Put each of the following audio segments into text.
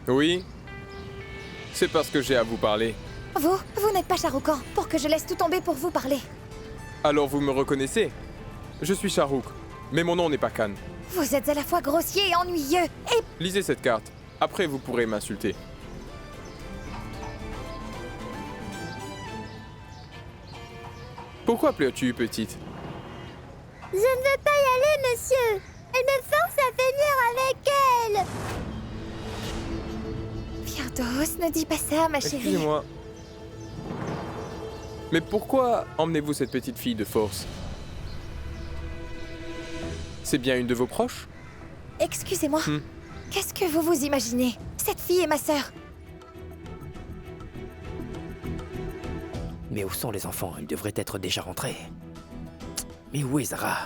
Oui? C'est parce que j'ai à vous parler. Vous n'êtes pas Shahrukh Khan pour que je laisse tout tomber pour vous parler. Alors vous me reconnaissez? Je suis Shahrukh, mais mon nom n'est pas Khan. Vous êtes à la fois grossier et ennuyeux. Et Lisez cette carte. Après, vous pourrez m'insulter. Pourquoi pleures-tu, petite? Je ne veux pas y aller, monsieur. Elle me force à venir avec elle. Firdos, ne dis pas ça, ma chérie. Excusez-moi. Mais pourquoi emmenez-vous cette petite fille de force? C'est bien une de vos proches? Excusez-moi. Qu'est-ce que vous vous imaginez? Cette fille est ma sœur. Mais où sont les enfants? Ils devraient être déjà rentrés. Mais où est Zara?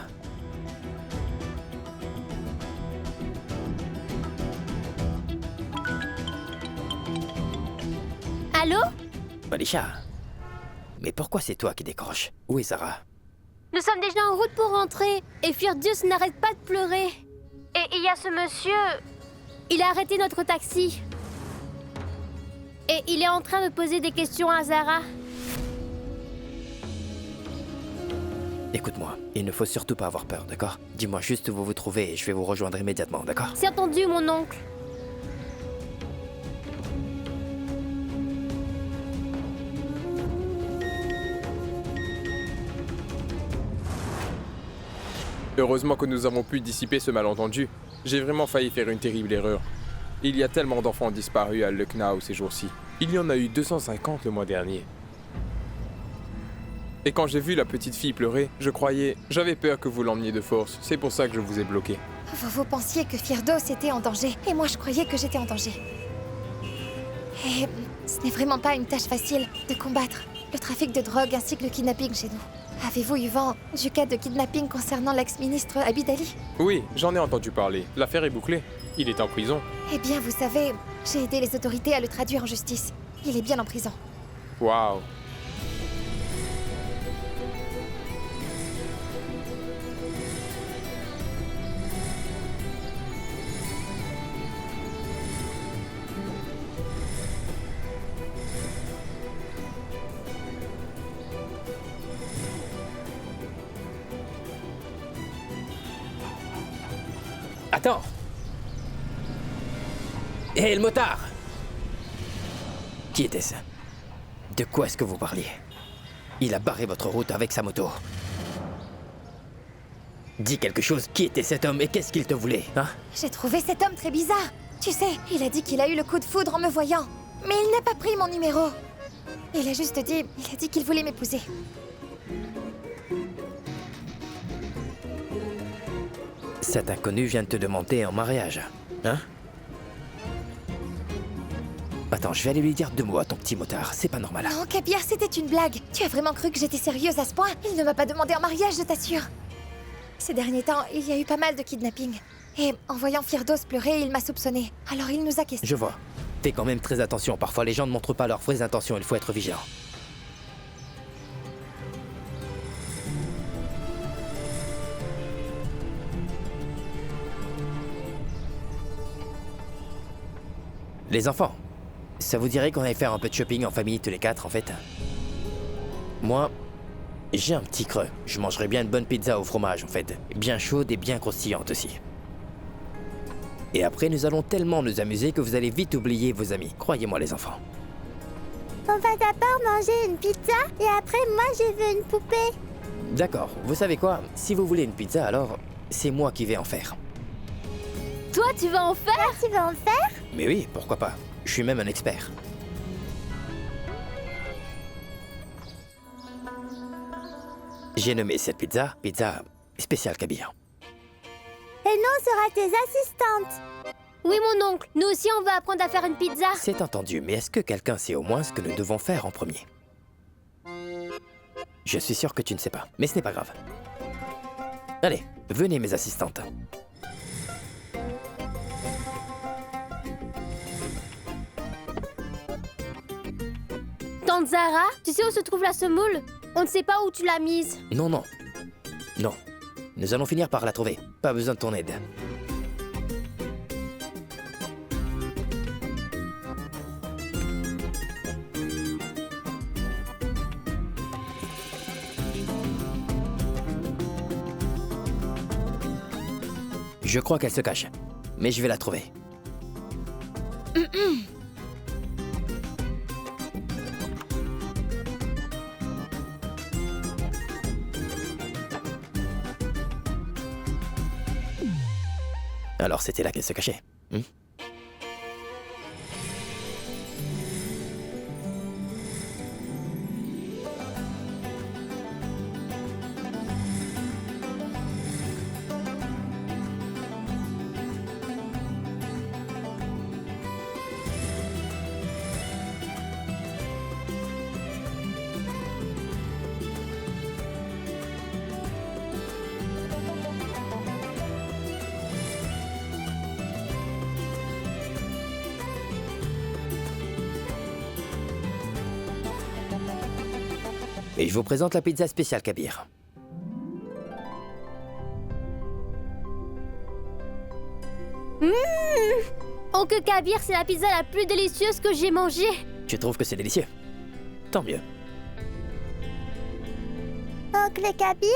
Allô? Malisha? Mais pourquoi c'est toi qui décroches? Où est Zara? Nous sommes déjà en route pour rentrer. Et Firdius n'arrête pas de pleurer. Et il y a ce monsieur... Il a arrêté notre taxi. Et il est en train de poser des questions à Zara. Écoute-moi, il ne faut surtout pas avoir peur, d'accord? Dis-moi juste où vous vous trouvez et je vais vous rejoindre immédiatement, d'accord? C'est entendu, mon oncle. Heureusement que nous avons pu dissiper ce malentendu. J'ai vraiment failli faire une terrible erreur. Il y a tellement d'enfants disparus à Lucknow ces jours-ci. Il y en a eu 250 le mois dernier. Et quand j'ai vu la petite fille pleurer, j'avais peur que vous l'emmeniez de force. C'est pour ça que je vous ai bloqué. Vous pensiez que Firdos était en danger. Et moi, je croyais que j'étais en danger. Et ce n'est vraiment pas une tâche facile de combattre le trafic de drogue ainsi que le kidnapping chez nous. Avez-vous eu vent du cas de kidnapping concernant l'ex-ministre Abid Ali? Oui, j'en ai entendu parler. L'affaire est bouclée. Il est en prison. Eh bien, vous savez, j'ai aidé les autorités à le traduire en justice. Il est bien en prison. Waouh. Attends! Hé, le motard! Qui était-ce? De quoi est-ce que vous parliez? Il a barré votre route avec sa moto. Dis quelque chose, qui était cet homme et qu'est-ce qu'il te voulait, hein? J'ai trouvé cet homme très bizarre. Tu sais, il a dit qu'il a eu le coup de foudre en me voyant. Mais il n'a pas pris mon numéro. Il a dit qu'il voulait m'épouser. Cet inconnu vient de te demander en mariage, hein? Attends, je vais aller lui dire 2 mots à ton petit motard, c'est pas normal. Non, Kabir, c'était une blague. Tu as vraiment cru que j'étais sérieuse à ce point? Il ne m'a pas demandé en mariage, je t'assure. Ces derniers temps, il y a eu pas mal de kidnappings. Et en voyant Firdos pleurer, il m'a soupçonné. Alors il nous a questionné. Je vois. Fais quand même très attention, parfois les gens ne montrent pas leurs vraies intentions, il faut être vigilant. Les enfants, ça vous dirait qu'on aille faire un peu de shopping en famille tous les 4 en fait? Moi, j'ai un petit creux. Je mangerais bien une bonne pizza au fromage en fait. Bien chaude et bien croustillante aussi. Et après, nous allons tellement nous amuser que vous allez vite oublier vos amis. Croyez-moi les enfants. On va d'abord manger une pizza et après, moi, je veux une poupée. D'accord, vous savez quoi? Si vous voulez une pizza, alors c'est moi qui vais en faire. Toi, tu vas en faire? Tu vas en faire? Mais oui, pourquoi pas? Je suis même un expert. J'ai nommé cette pizza spéciale Kabir. Et nous, on sera tes assistantes. Oui, mon oncle. Nous aussi, on va apprendre à faire une pizza. C'est entendu, mais est-ce que quelqu'un sait au moins ce que nous devons faire en premier? Je suis sûr que tu ne sais pas, mais ce n'est pas grave. Allez, venez mes assistantes. Tante Zara, tu sais où se trouve la semoule? On ne sait pas où tu l'as mise. Non, non. Non. Nous allons finir par la trouver. Pas besoin de ton aide. Je crois qu'elle se cache. Mais je vais la trouver. Alors c'était là qu'elle se cachait. Et je vous présente la pizza spéciale Kabir. Oncle Kabir, c'est la pizza la plus délicieuse que j'ai mangée. Tu trouves que c'est délicieux? Tant mieux. Oncle Kabir?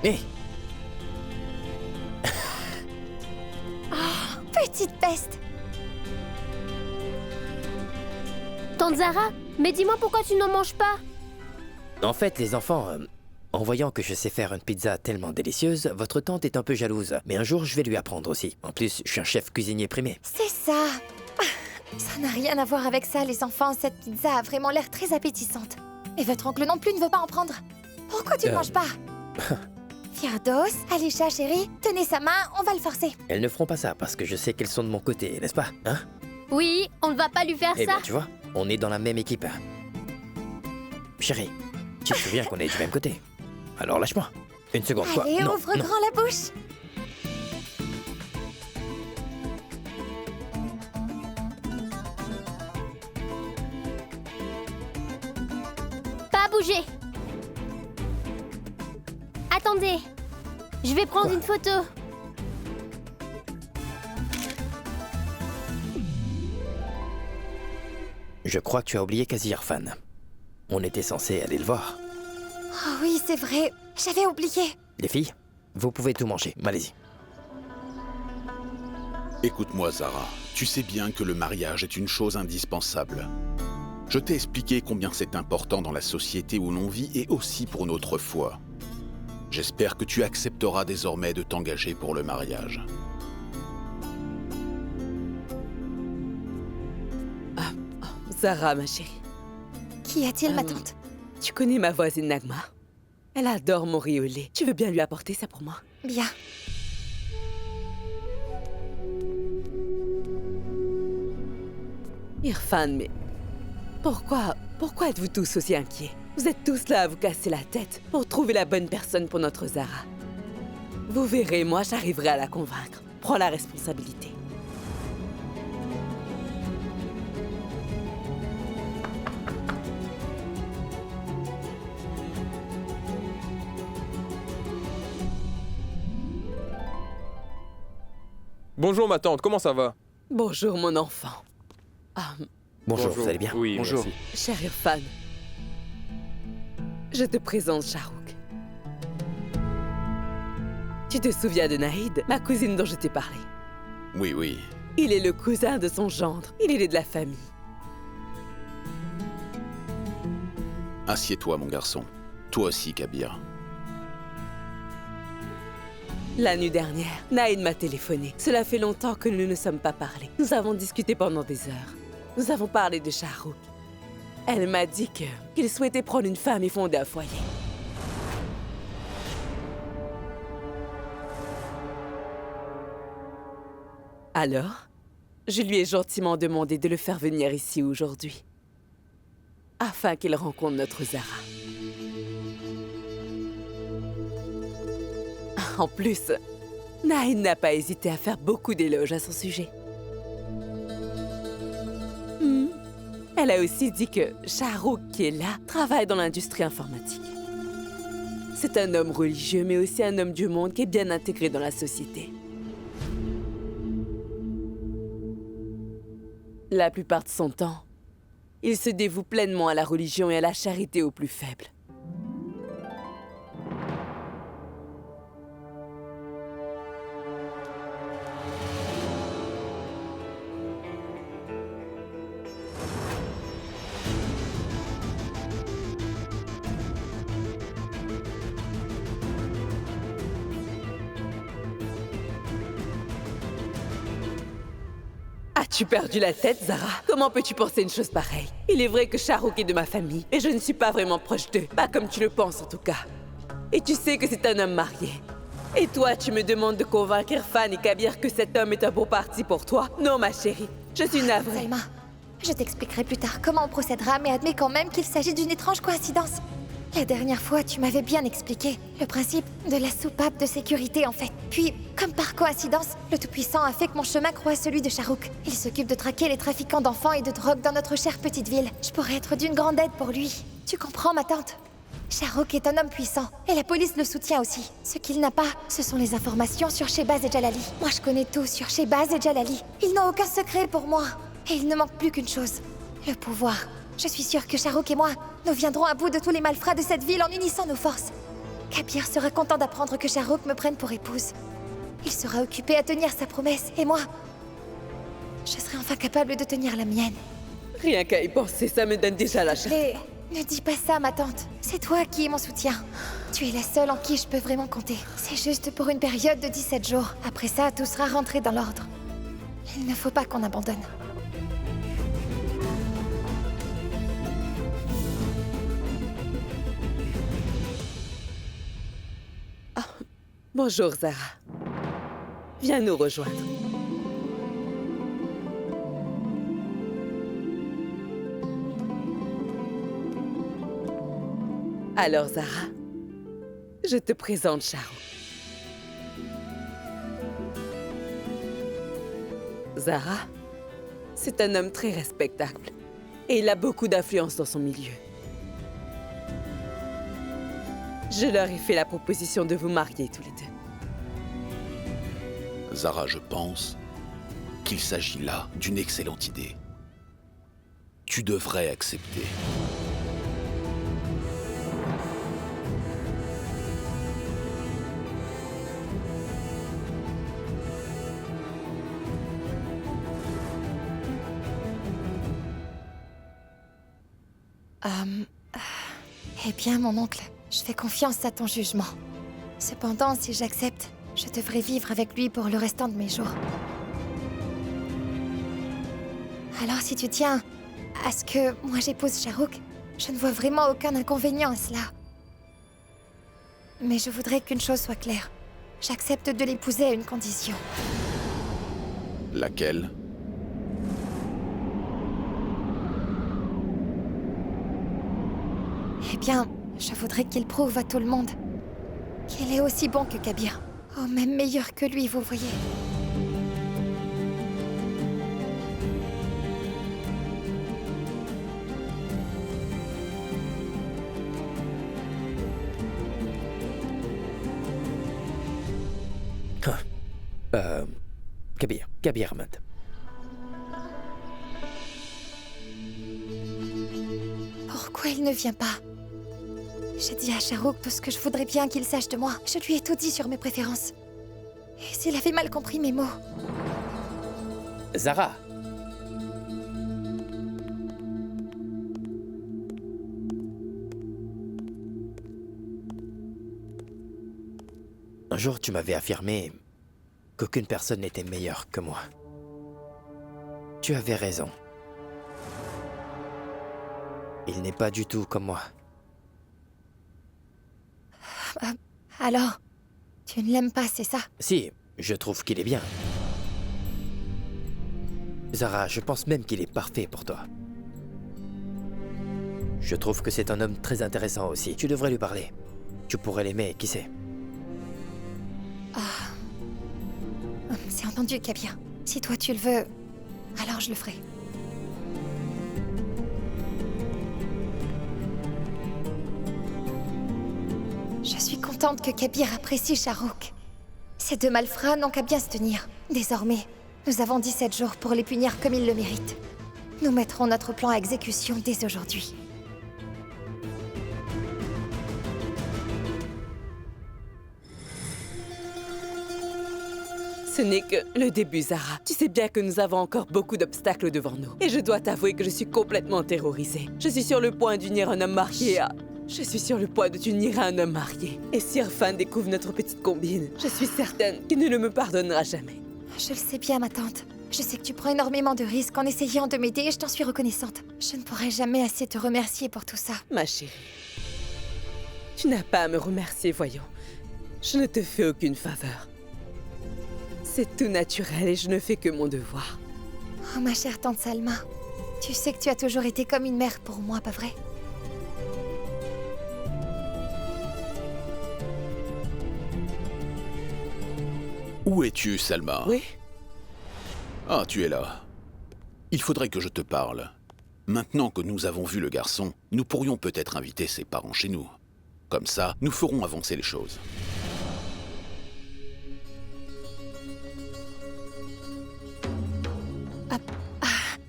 Hé, Petite peste! Tante Zara, mais dis-moi pourquoi tu n'en manges pas? en fait, les enfants, en voyant que je sais faire une pizza tellement délicieuse, votre tante est un peu jalouse. Mais un jour, je vais lui apprendre aussi. En plus, je suis un chef cuisinier primé. C'est ça! Ça n'a rien à voir avec ça, les enfants. Cette pizza a vraiment l'air très appétissante. Et votre oncle non plus ne veut pas en prendre. Pourquoi tu ne manges pas? Firdos, Alisha, chérie, tenez sa main, on va le forcer. Elles ne feront pas ça parce que je sais qu'elles sont de mon côté, n'est-ce pas? Hein? Oui, on ne va pas lui faire Eh ça. bien, tu vois, on est dans la même équipe. Chérie, tu te souviens qu'on est du même côté? Alors lâche-moi. Une seconde, quoi? Allez, Non, ouvre non. grand la bouche. Pas bouger. Attendez, je vais prendre Quoi? une photo. Je crois que tu as oublié Kazi Irfan. On était censé aller le voir. Oh oui, c'est vrai. J'avais oublié. Les filles, vous pouvez tout manger. Allez-y. Écoute-moi, Zara. Tu sais bien que le mariage est une chose indispensable. Je t'ai expliqué combien c'est important dans la société où l'on vit et aussi pour notre foi. J'espère que tu accepteras désormais de t'engager pour le mariage. Zara, ma chérie, Qu'y a-t-il, ma tante? tu connais ma voisine Nagma? Elle adore mon riz au lait. Tu veux bien lui apporter ça pour moi? Bien. Irfan, mais pourquoi êtes-vous tous aussi inquiets? Vous êtes tous là à vous casser la tête pour trouver la bonne personne pour notre Zara. Vous verrez, moi j'arriverai à la convaincre. Prends la responsabilité. Bonjour ma tante, comment ça va? Bonjour mon enfant. Bonjour, vous allez bien? Oui, Bonjour. merci. Cher Irfan, je te présente Shahrukh. Tu te souviens de Nahid, ma cousine dont je t'ai parlé? Oui, oui. Il est le cousin de son gendre. Il est de la famille. Assieds-toi, mon garçon. Toi aussi, Kabir. La nuit dernière, Nahid m'a téléphoné. Cela fait longtemps que nous ne nous sommes pas parlé. Nous avons discuté pendant des heures. Nous avons parlé de Shahrukh. Elle m'a dit qu'il souhaitait prendre une femme et fonder un foyer. Alors, je lui ai gentiment demandé de le faire venir ici aujourd'hui, afin qu'il rencontre notre Zara. En plus, Nahid n'a pas hésité à faire beaucoup d'éloges à son sujet. Elle a aussi dit que Shahrukh, qui est là, travaille dans l'industrie informatique. C'est un homme religieux, mais aussi un homme du monde qui est bien intégré dans la société. La plupart de son temps, il se dévoue pleinement à la religion et à la charité aux plus faibles. As-tu perdu la tête, Zara? Comment peux-tu penser une chose pareille? Il est vrai que Shahrukh est de ma famille, et je ne suis pas vraiment proche d'eux. Pas comme tu le penses, en tout cas. Et tu sais que c'est un homme marié. Et toi, tu me demandes de convaincre Irfan et Kabir que cet homme est un bon parti pour toi? Non, ma chérie, je suis navrée. Salma, je t'expliquerai plus tard comment on procédera, mais admets quand même qu'il s'agit d'une étrange coïncidence. La dernière fois, tu m'avais bien expliqué le principe de la soupape de sécurité, en fait. Puis, comme par coïncidence, le Tout-Puissant a fait que mon chemin croise celui de Shahrukh. Il s'occupe de traquer les trafiquants d'enfants et de drogue dans notre chère petite ville. Je pourrais être d'une grande aide pour lui. Tu comprends, ma tante? Shahrukh est un homme puissant, et la police le soutient aussi. Ce qu'il n'a pas, ce sont les informations sur Shehbaz et Jalali. Moi, je connais tout sur Shehbaz et Jalali. Ils n'ont aucun secret pour moi. Et il ne manque plus qu'une chose, le pouvoir. Je suis sûre que Shahrukh et moi, nous viendrons à bout de tous les malfrats de cette ville en unissant nos forces. Kabir sera content d'apprendre que Shahrukh me prenne pour épouse. Il sera occupé à tenir sa promesse, et moi, je serai enfin capable de tenir la mienne. Rien qu'à y penser, ça me donne déjà la chair. Mais ne dis pas ça, ma tante. C'est toi qui es mon soutien. Tu es la seule en qui je peux vraiment compter. C'est juste pour une période de 17 jours. Après ça, tout sera rentré dans l'ordre. Il ne faut pas qu'on abandonne. Bonjour, Zara. Viens nous rejoindre. Alors, Zara, je te présente Shahrukh. Zara, c'est un homme très respectable et il a beaucoup d'influence dans son milieu. Je leur ai fait la proposition de vous marier tous les deux. Zara, je pense qu'il s'agit là d'une excellente idée. Tu devrais accepter. Eh bien, mon oncle, je fais confiance à ton jugement. Cependant, si j'accepte, je devrais vivre avec lui pour le restant de mes jours. Alors, si tu tiens à ce que moi j'épouse Shahrukh, je ne vois vraiment aucun inconvénient à cela. Mais je voudrais qu'une chose soit claire. J'accepte de l'épouser à une condition. Laquelle? Eh bien, je voudrais qu'il prouve à tout le monde qu'il est aussi bon que Kabir. Oh, même meilleur que lui, vous voyez. Kabir Ahmad. Pourquoi il ne vient pas? J'ai dit à Shahrukh tout ce que je voudrais bien qu'il sache de moi. Je lui ai tout dit sur mes préférences. Et s'il avait mal compris mes mots? Zara. Un jour, tu m'avais affirmé qu'aucune personne n'était meilleure que moi. Tu avais raison. Il n'est pas du tout comme moi. Alors, tu ne l'aimes pas, c'est ça? Si, je trouve qu'il est bien. Zara, je pense même qu'il est parfait pour toi. Je trouve que c'est un homme très intéressant aussi. Tu devrais lui parler. Tu pourrais l'aimer, qui sait? C'est entendu, Kabir. Si toi tu le veux, alors je le ferai. Je suis contente que Kabir apprécie Shahrukh. Ces deux malfrats n'ont qu'à bien se tenir. Désormais, nous avons 17 jours pour les punir comme ils le méritent. Nous mettrons notre plan à exécution dès aujourd'hui. Ce n'est que le début, Zara. Tu sais bien que nous avons encore beaucoup d'obstacles devant nous. Et je dois t'avouer que je suis complètement terrorisée. Je suis sur le point d'unir un homme marié à... Je suis sur le point de t'unir à un homme marié. Et si Irfan découvre notre petite combine, je suis certaine qu'il ne le me pardonnera jamais. Je le sais bien, ma tante. Je sais que tu prends énormément de risques en essayant de m'aider et je t'en suis reconnaissante. Je ne pourrai jamais assez te remercier pour tout ça. Ma chérie, tu n'as pas à me remercier, voyons. Je ne te fais aucune faveur. C'est tout naturel et je ne fais que mon devoir. Oh, ma chère tante Salma, tu sais que tu as toujours été comme une mère pour moi, pas vrai? Où es-tu, Salma? Oui? Ah, tu es là. Il faudrait que je te parle. Maintenant que nous avons vu le garçon, nous pourrions peut-être inviter ses parents chez nous. Comme ça, nous ferons avancer les choses.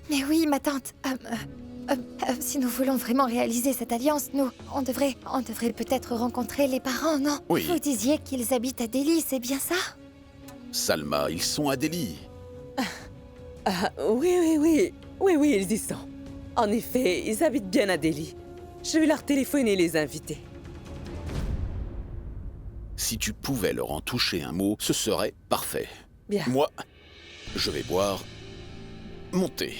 Mais oui, ma tante. Si nous voulons vraiment réaliser cette alliance, on devrait peut-être rencontrer les parents, non? Oui. Vous disiez qu'ils habitent à Delhi, c'est bien ça? Salma, ils sont à Delhi. Ah, oui, ils y sont. En effet, ils habitent bien à Delhi. Je vais leur téléphoner et les inviter. Si tu pouvais leur en toucher un mot, ce serait parfait. Bien. Moi, je vais boire mon thé.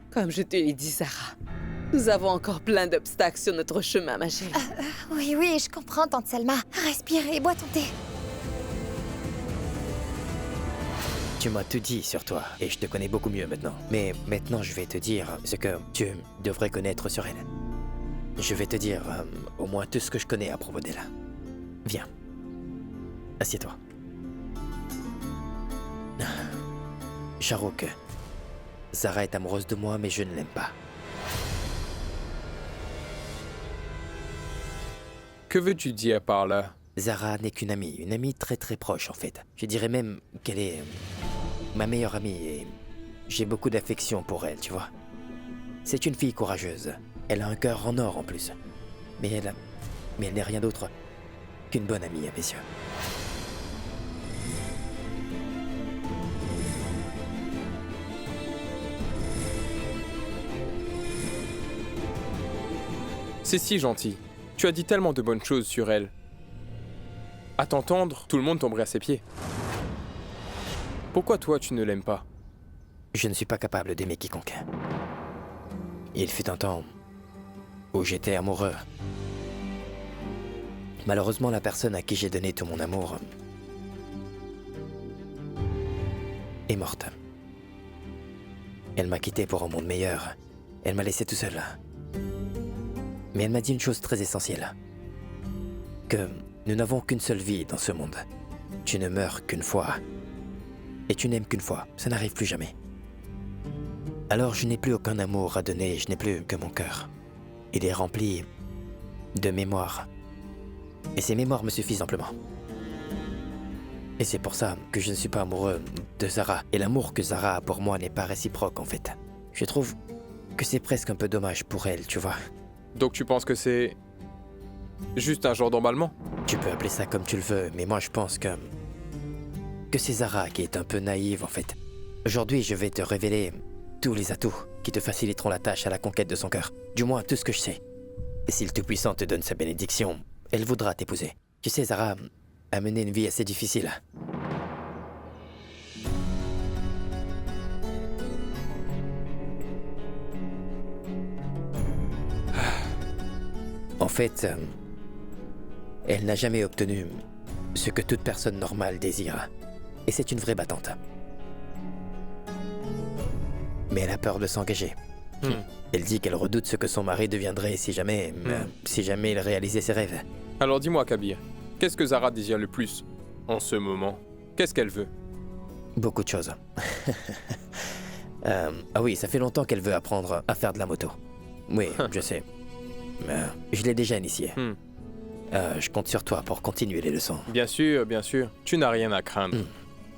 Comme je te l'ai dit, Sarah, nous avons encore plein d'obstacles sur notre chemin, ma chérie. Oui, je comprends, tante Salma. Respire et bois ton thé. Tu m'as tout dit sur toi, et je te connais beaucoup mieux maintenant. Mais maintenant, je vais te dire ce que tu devrais connaître sur elle. Je vais te dire au moins tout ce que je connais à propos d'elle. Viens. Assieds-toi. Shahrukh, Zara est amoureuse de moi, mais je ne l'aime pas. Que veux-tu dire par là? Zara n'est qu'une amie, une amie très très proche en fait. Je dirais même qu'elle est ma meilleure amie et j'ai beaucoup d'affection pour elle, tu vois. C'est une fille courageuse. Elle a un cœur en or en plus. Mais elle n'est rien d'autre qu'une bonne amie à mes yeux. C'est si gentil. Tu as dit tellement de bonnes choses sur elle. À t'entendre, tout le monde tomberait à ses pieds. Pourquoi toi, tu ne l'aimes pas? Je ne suis pas capable d'aimer quiconque. Il fut un temps où j'étais amoureux. Malheureusement, la personne à qui j'ai donné tout mon amour est morte. Elle m'a quitté pour un monde meilleur. Elle m'a laissé tout seul. Mais elle m'a dit une chose très essentielle. Que nous n'avons qu'une seule vie dans ce monde. Tu ne meurs qu'une fois. Et tu n'aimes qu'une fois. Ça n'arrive plus jamais. Alors je n'ai plus aucun amour à donner, je n'ai plus que mon cœur. Il est rempli de mémoires. Et ces mémoires me suffisent amplement. Et c'est pour ça que je ne suis pas amoureux de Zara. Et l'amour que Zara a pour moi n'est pas réciproque en fait. Je trouve que c'est presque un peu dommage pour elle, tu vois. Donc tu penses que c'est juste un genre d'emballement? Tu peux appeler ça comme tu le veux, mais moi je pense que c'est Zara qui est un peu naïve en fait. Aujourd'hui, je vais te révéler tous les atouts qui te faciliteront la tâche à la conquête de son cœur. Du moins, tout ce que je sais. Et si le Tout-Puissant te donne sa bénédiction, elle voudra t'épouser. Tu sais, Zara a mené une vie assez difficile. En fait, elle n'a jamais obtenu ce que toute personne normale désire. Et c'est une vraie battante. Mais elle a peur de s'engager. Elle dit qu'elle redoute ce que son mari deviendrait si jamais il réalisait ses rêves. Alors dis-moi, Kabir, qu'est-ce que Zara désire le plus en ce moment? Qu'est-ce qu'elle veut? Beaucoup de choses. Ah oui, ça fait longtemps qu'elle veut apprendre à faire de la moto. Oui, je sais. Je l'ai déjà initiée. Je compte sur toi pour continuer les leçons. Bien sûr. Tu n'as rien à craindre.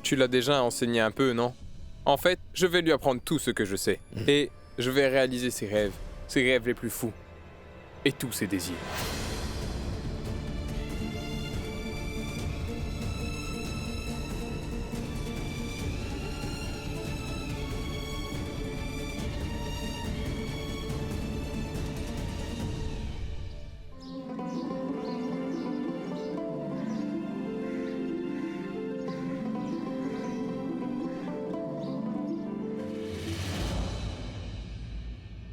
Tu l'as déjà enseigné un peu, non? En fait, je vais lui apprendre tout ce que je sais. Et je vais réaliser ses rêves les plus fous. Et tous ses désirs.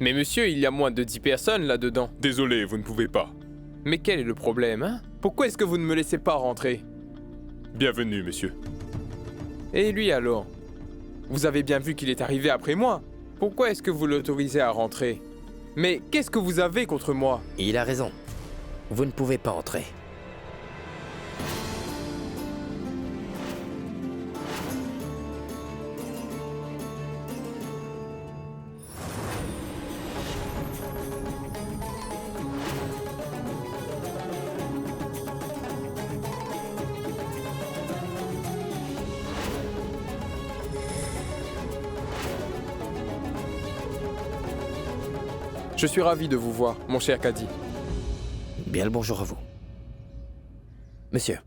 Mais monsieur, il y a moins de 10 personnes là-dedans. Désolé, vous ne pouvez pas. Mais quel est le problème, hein? Pourquoi est-ce que vous ne me laissez pas rentrer? Bienvenue, monsieur. Et lui alors? Vous avez bien vu qu'il est arrivé après moi. Pourquoi est-ce que vous l'autorisez à rentrer? Mais qu'est-ce que vous avez contre moi? Il a raison. Vous ne pouvez pas entrer. Je suis ravi de vous voir, mon cher Caddy. Bien le bonjour à vous. Monsieur.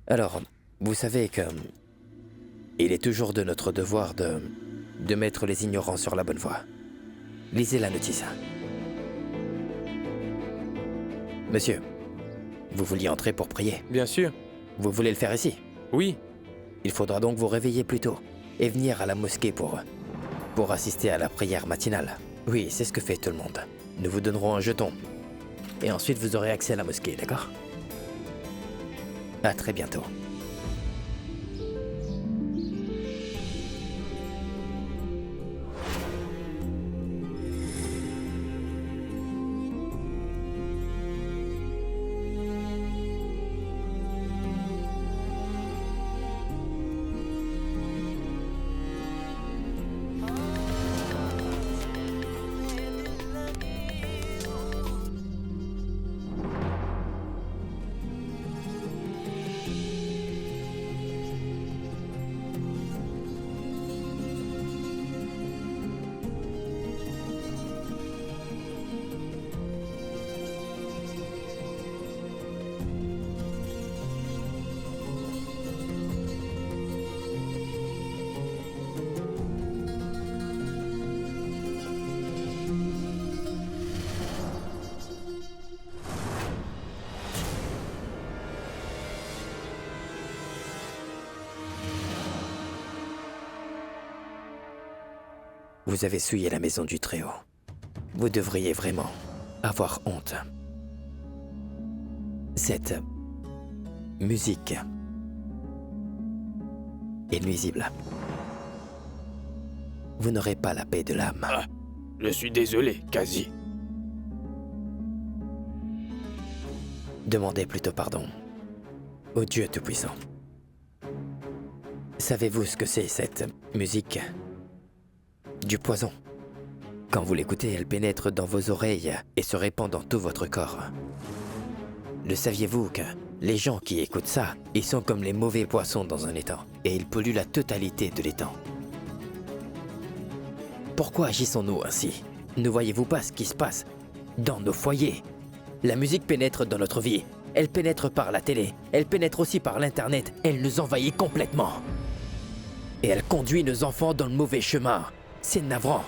Alors, vous savez que... il est toujours de notre devoir de mettre les ignorants sur la bonne voie. Lisez la notice. Monsieur, vous vouliez entrer pour prier. Bien sûr. Vous voulez le faire ici? Oui. Il faudra donc vous réveiller plus tôt et venir à la mosquée pour assister à la prière matinale. Oui, c'est ce que fait tout le monde. Nous vous donnerons un jeton. Et ensuite, vous aurez accès à la mosquée, d'accord? À très bientôt. Vous avez souillé la maison du Très-Haut. Vous devriez vraiment avoir honte. Cette musique est nuisible. Vous n'aurez pas la paix de l'âme. Ah, je suis désolé, quasi. Demandez plutôt pardon au Dieu Tout-Puissant. Savez-vous ce que c'est, cette musique? Du poison. Quand vous l'écoutez, elle pénètre dans vos oreilles et se répand dans tout votre corps. Le saviez-vous que les gens qui écoutent ça, ils sont comme les mauvais poissons dans un étang, et ils polluent la totalité de l'étang. Pourquoi agissons-nous ainsi? Ne voyez-vous pas ce qui se passe dans nos foyers? La musique pénètre dans notre vie. Elle pénètre par la télé. Elle pénètre aussi par l'Internet. Elle nous envahit complètement. Et elle conduit nos enfants dans le mauvais chemin. C'est navrant.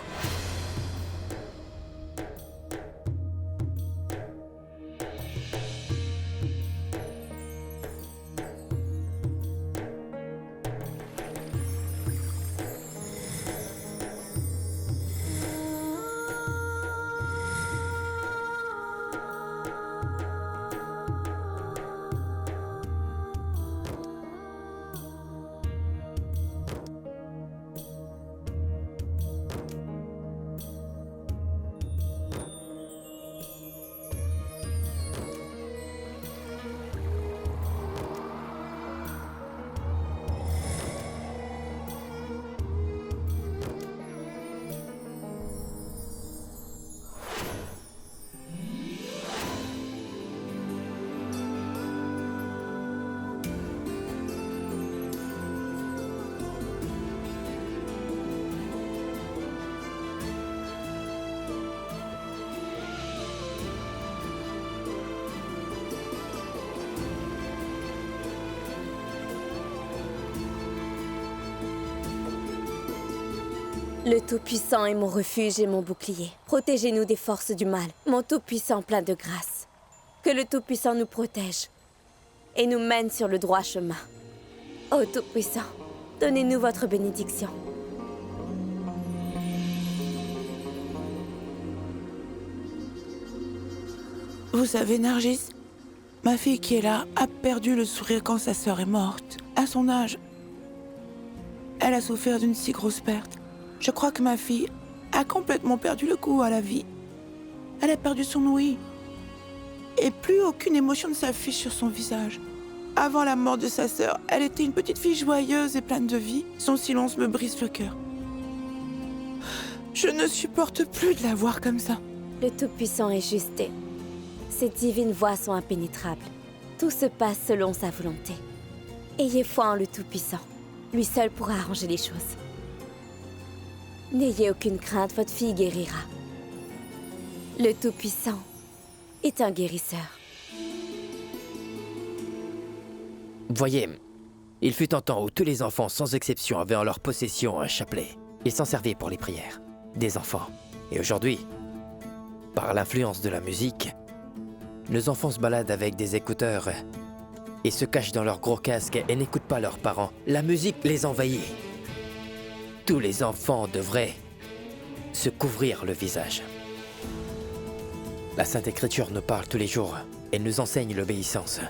Le Tout-Puissant est mon refuge et mon bouclier. Protégez-nous des forces du mal, mon Tout-Puissant plein de grâce. Que le Tout-Puissant nous protège et nous mène sur le droit chemin. Ô Tout-Puissant, donnez-nous votre bénédiction. Vous savez, Nargis, ma fille qui est là a perdu le sourire quand sa sœur est morte. À son âge, elle a souffert d'une si grosse perte. Je crois que ma fille a complètement perdu le goût à la vie. Elle a perdu son ouïe. Et plus aucune émotion ne s'affiche sur son visage. Avant la mort de sa sœur, elle était une petite fille joyeuse et pleine de vie. Son silence me brise le cœur. Je ne supporte plus de la voir comme ça. Le Tout-Puissant est juste et ses divines voies sont impénétrables. Tout se passe selon sa volonté. Ayez foi en le Tout-Puissant. Lui seul pourra arranger les choses. N'ayez aucune crainte, votre fille guérira. Le Tout-Puissant est un guérisseur. Voyez, il fut un temps où tous les enfants, sans exception, avaient en leur possession un chapelet. Ils s'en servaient pour les prières des enfants. Et aujourd'hui, par l'influence de la musique, nos enfants se baladent avec des écouteurs et se cachent dans leurs gros casques et n'écoutent pas leurs parents. La musique les envahit. Tous les enfants devraient se couvrir le visage. La Sainte Écriture nous parle tous les jours. Elle nous enseigne l'obéissance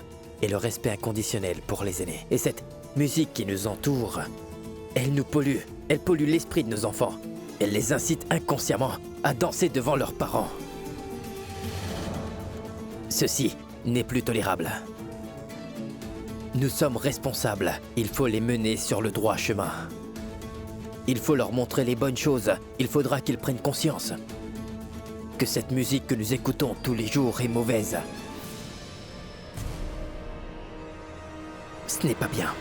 et le respect inconditionnel pour les aînés. Et cette musique qui nous entoure, elle nous pollue. Elle pollue l'esprit de nos enfants. Elle les incite inconsciemment à danser devant leurs parents. Ceci n'est plus tolérable. Nous sommes responsables. Il faut les mener sur le droit chemin. Il faut leur montrer les bonnes choses. Il faudra qu'ils prennent conscience que cette musique que nous écoutons tous les jours est mauvaise. Ce n'est pas bien.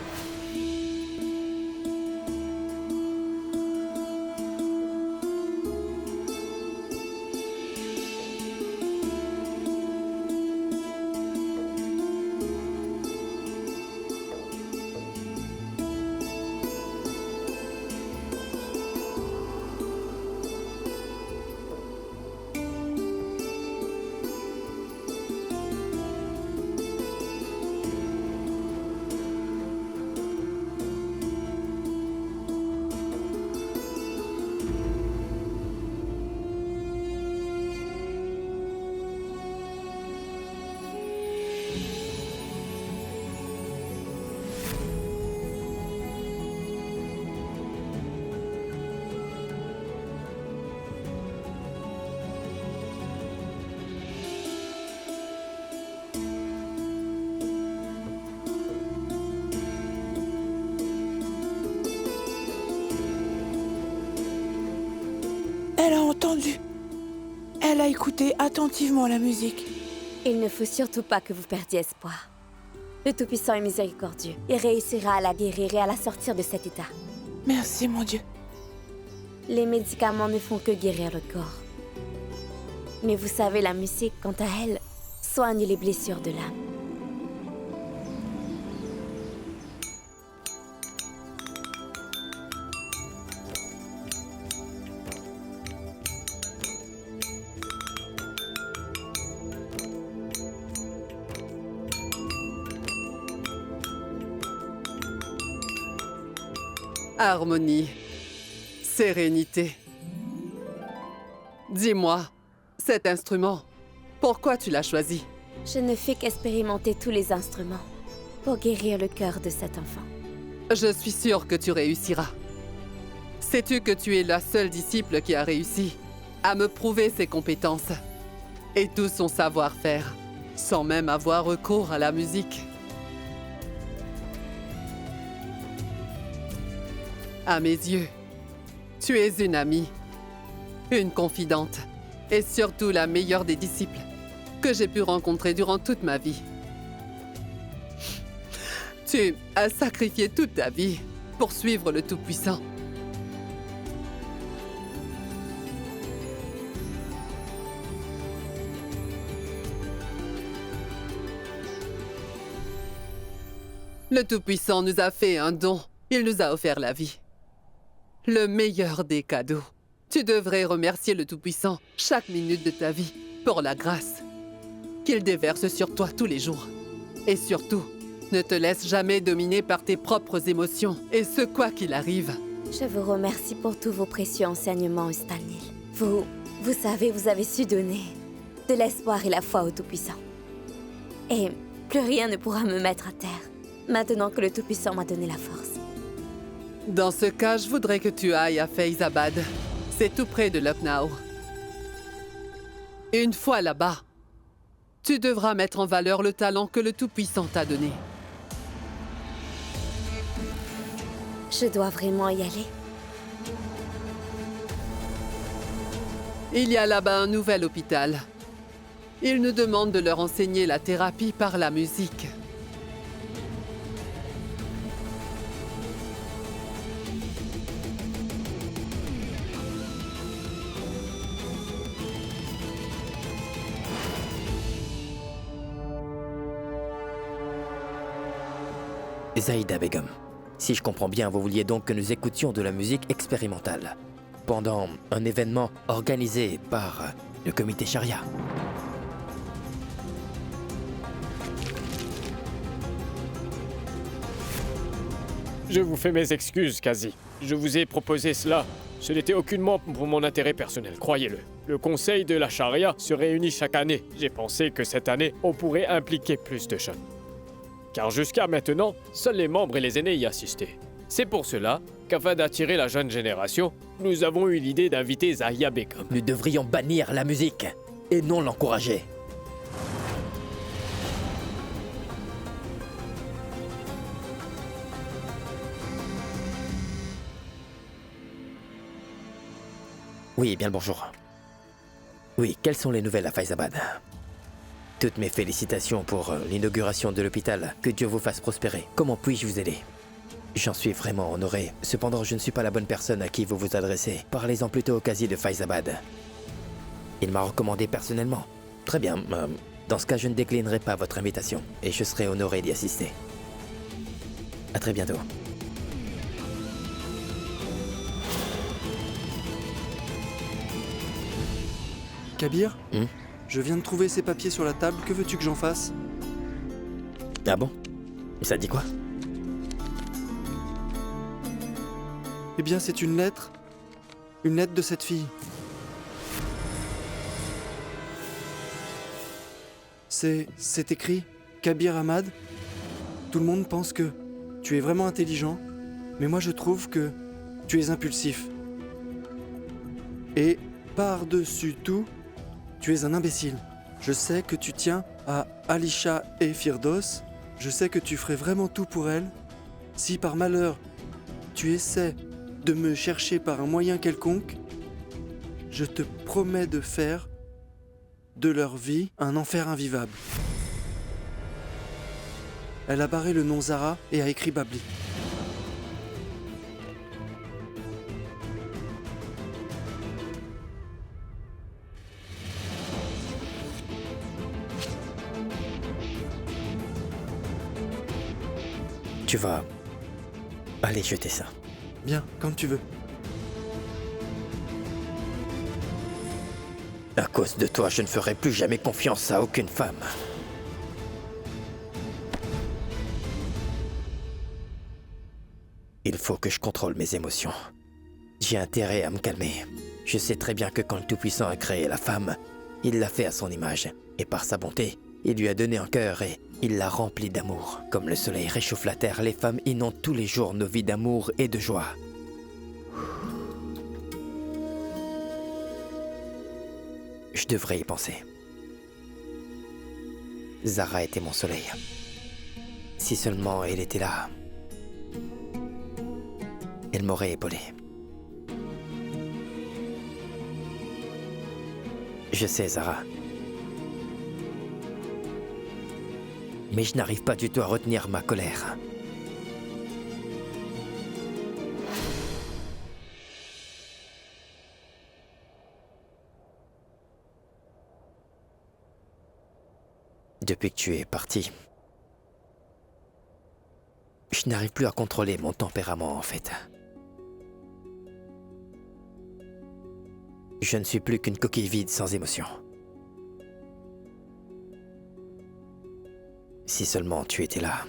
Elle a entendu. Elle a écouté attentivement la musique. Il ne faut surtout pas que vous perdiez espoir. Le Tout-Puissant est miséricordieux. Il réussira à la guérir et à la sortir de cet état. Merci, mon Dieu. Les médicaments ne font que guérir le corps. Mais vous savez, la musique, quant à elle, soigne les blessures de l'âme. Harmonie, sérénité. Dis-moi, cet instrument, pourquoi tu l'as choisi? Je ne fais qu'expérimenter tous les instruments pour guérir le cœur de cet enfant. Je suis sûre que tu réussiras. Sais-tu que tu es la seule disciple qui a réussi à me prouver ses compétences et tout son savoir-faire, sans même avoir recours à la musique? À mes yeux, tu es une amie, une confidente, et surtout la meilleure des disciples que j'ai pu rencontrer durant toute ma vie. Tu as sacrifié toute ta vie pour suivre le Tout-Puissant. Le Tout-Puissant nous a fait un don. Il nous a offert la vie. Le meilleur des cadeaux. Tu devrais remercier le Tout-Puissant chaque minute de ta vie pour la grâce qu'il déverse sur toi tous les jours. Et surtout, ne te laisse jamais dominer par tes propres émotions, et ce quoi qu'il arrive. Je vous remercie pour tous vos précieux enseignements, Ustalnil. Vous savez, vous avez su donner de l'espoir et la foi au Tout-Puissant. Et plus rien ne pourra me mettre à terre, maintenant que le Tout-Puissant m'a donné la force. Dans ce cas, je voudrais que tu ailles à Faizabad. C'est tout près de Lucknow. Et une fois là-bas, tu devras mettre en valeur le talent que le Tout-Puissant t'a donné. Je dois vraiment y aller? Il y a là-bas un nouvel hôpital. Ils nous demandent de leur enseigner la thérapie par la musique. Zaïda Begum, si je comprends bien, vous vouliez donc que nous écoutions de la musique expérimentale pendant un événement organisé par le comité Sharia. Je vous fais mes excuses, Kazi. Je vous ai proposé cela. Ce n'était aucunement pour mon intérêt personnel, croyez-le. Le conseil de la charia se réunit chaque année. J'ai pensé que cette année, on pourrait impliquer plus de jeunes. Car jusqu'à maintenant, seuls les membres et les aînés y assistaient. C'est pour cela qu'afin d'attirer la jeune génération, nous avons eu l'idée d'inviter Zahia Begum. Nous devrions bannir la musique et non l'encourager. Oui, bien le bonjour. Oui, quelles sont les nouvelles à Faizabad? Toutes mes félicitations pour l'inauguration de l'hôpital. Que Dieu vous fasse prospérer. Comment puis-je vous aider? J'en suis vraiment honoré. Cependant, je ne suis pas la bonne personne à qui vous vous adressez. Parlez-en plutôt au casier de Faizabad. Il m'a recommandé personnellement. Très bien. Dans ce cas, je ne déclinerai pas votre invitation et je serai honoré d'y assister. À très bientôt. Kabir, je viens de trouver ces papiers sur la table, que veux-tu que j'en fasse? Ah bon? Ça dit quoi? Eh bien, c'est une lettre. Une lettre de cette fille. C'est écrit Kabir Ahmad. Tout le monde pense que tu es vraiment intelligent, mais moi je trouve que tu es impulsif. Et par-dessus tout, tu es un imbécile. Je sais que tu tiens à Alisha et Firdos. Je sais que tu ferais vraiment tout pour elle. Si par malheur, tu essaies de me chercher par un moyen quelconque, je te promets de faire de leur vie un enfer invivable. Elle a barré le nom Zara et a écrit Babli. Tu vas aller jeter ça. Bien, comme tu veux. À cause de toi, je ne ferai plus jamais confiance à aucune femme. Il faut que je contrôle mes émotions. J'ai intérêt à me calmer. Je sais très bien que quand le Tout-Puissant a créé la femme, il l'a fait à son image. Et par sa bonté, il lui a donné un cœur et il l'a rempli d'amour. Comme le soleil réchauffe la terre, les femmes inondent tous les jours nos vies d'amour et de joie. Je devrais y penser. Zara était mon soleil. Si seulement elle était là, elle m'aurait épaulé. Je sais, Zara. Mais je n'arrive pas du tout à retenir ma colère. Depuis que tu es parti, je n'arrive plus à contrôler mon tempérament, en fait. Je ne suis plus qu'une coquille vide sans émotion. Si seulement tu étais là.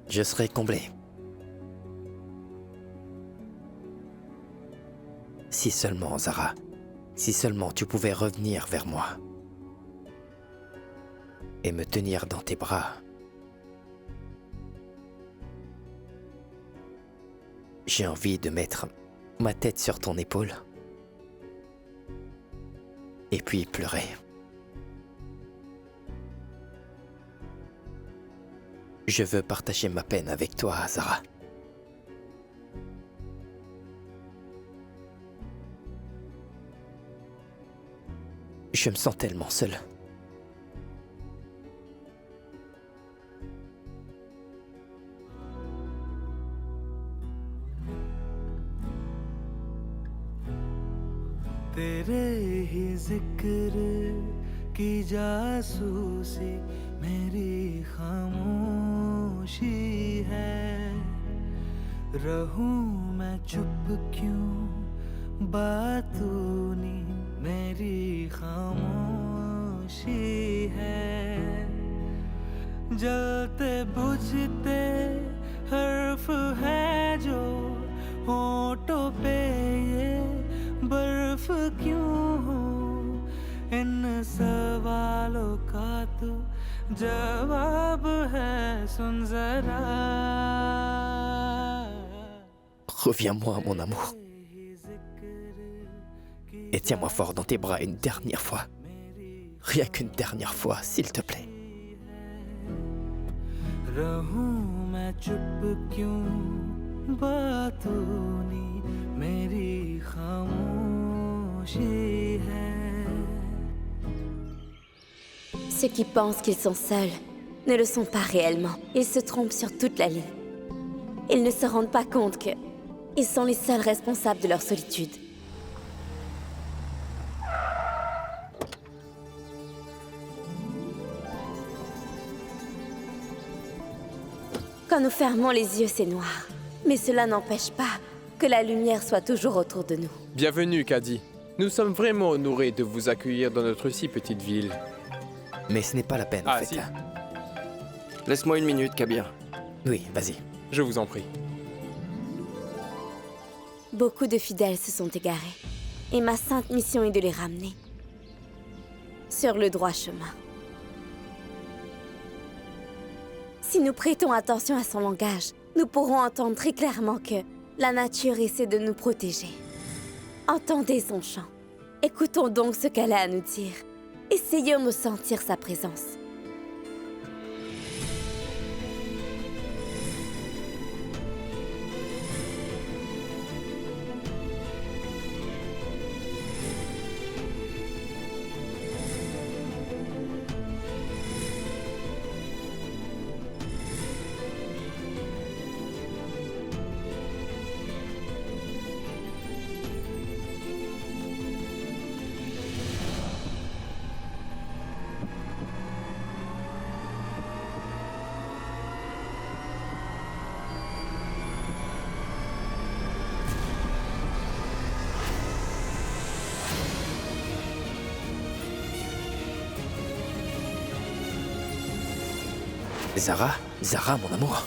Je serais comblé. Si seulement, Zara. Si seulement tu pouvais revenir vers moi. Et me tenir dans tes bras. J'ai envie de mettre ma tête sur ton épaule. Et puis pleurer. Je veux partager ma peine avec toi, Zara. Je me sens tellement seul. तेरे ही जिक्र की जासूसी मेरी खामोशी है रहूं मैं चुप क्यों बातों नी मेरी खामोशी है जलते बुझते हर्फ है जो होठों पे ये बर्फ क्यों हो इन सवालों का तो जवाब है सुन जरा Reviens-moi, mon amour. Et tiens-moi fort dans tes bras une dernière fois. Rien qu'une dernière fois, s'il te plaît. रहूं मैं चुप क्यों बातों नी मेरी खामोशी है Ceux qui pensent qu'ils sont seuls ne le sont pas réellement. Ils se trompent sur toute la ligne. Ils ne se rendent pas compte que ils sont les seuls responsables de leur solitude. Quand nous fermons les yeux, c'est noir. Mais cela n'empêche pas que la lumière soit toujours autour de nous. Bienvenue, Caddy. Nous sommes vraiment honorés de vous accueillir dans notre si petite ville. Mais ce n'est pas la peine, en fait. Si. Laisse-moi une minute, Kabir. Oui, vas-y. Je vous en prie. Beaucoup de fidèles se sont égarés. Et ma sainte mission est de les ramener sur le droit chemin. Si nous prêtons attention à son langage, nous pourrons entendre très clairement que la nature essaie de nous protéger. Entendez son chant. Écoutons donc ce qu'elle a à nous dire. Essayons de sentir sa présence. Zara, Zara, mon amour.